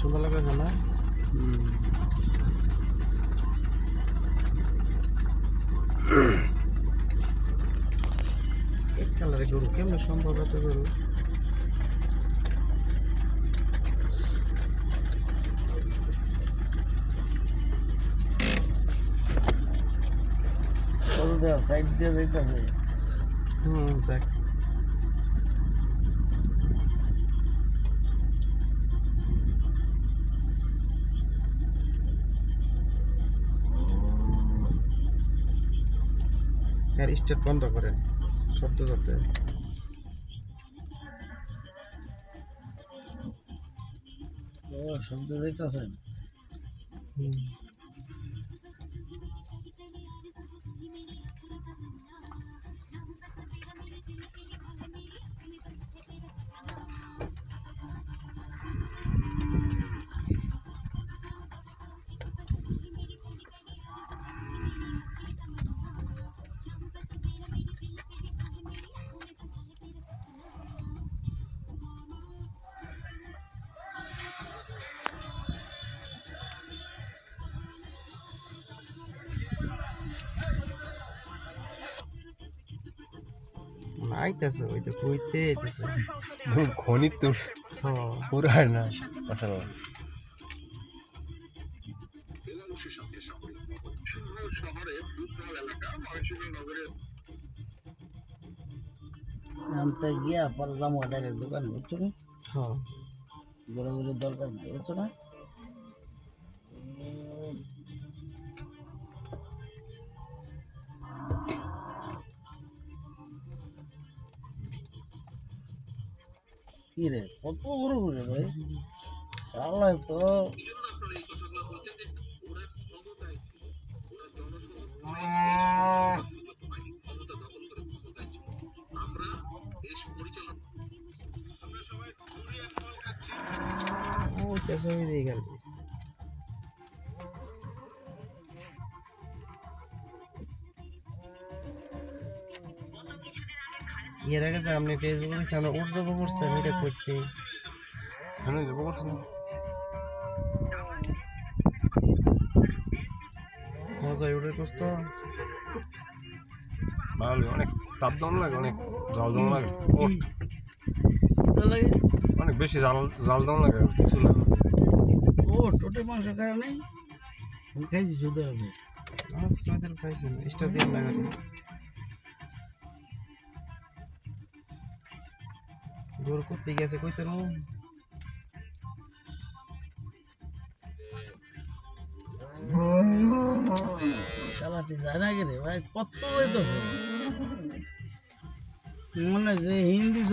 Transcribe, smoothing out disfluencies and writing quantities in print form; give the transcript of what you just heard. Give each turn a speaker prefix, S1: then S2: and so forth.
S1: সুন্দর লাগছে না? এক কালারে গরু কেমন সম্ভব এত গরু?
S2: সাইড দিয়ে দেখতেছে।
S1: দেখ স্টার্ট বন্ধ করেন শব্দ যাতে
S2: শব্দ দেখতেছেন।
S1: আইতেছে ওই তো কইতে আইতেছে
S3: ঘনিত তো পুরো আর না আসলে
S2: আনতে গিয়া পড়লাম ওটারের দোকানে, বুঝছো না?
S1: হ্যাঁ
S2: ঘোরাঘুরির দরকার নেই, বুঝছো না? কি রে, কত গরু ঘুরে ভাই, শালা তো
S1: আইতেছে ওই দিকে গেল এর আগে যে আপনি ফেসবুকে দিয়েছেন আমরা উঠ যাবো করছেন এটা করতে
S3: আমি যাবো করছি না
S1: মজাই উঠে করছ তো
S3: ভালো অনেক তাপ দাম লাগে অনেক জাল দাম লাগে
S2: লাগে।
S3: অনেক বেশি জাল দাম লাগে কিছু লাগে
S2: ও টোটে মাংস খায় নাই, আমি খাইছি সুদের আগে।
S1: সৈদের খাইছেন স্টার দিয়ে না গরু করতে গেছে কইতে নো
S2: শালাটি যায় না রে ভাই, কত হইতেছে মনে হয় যে হিন্দি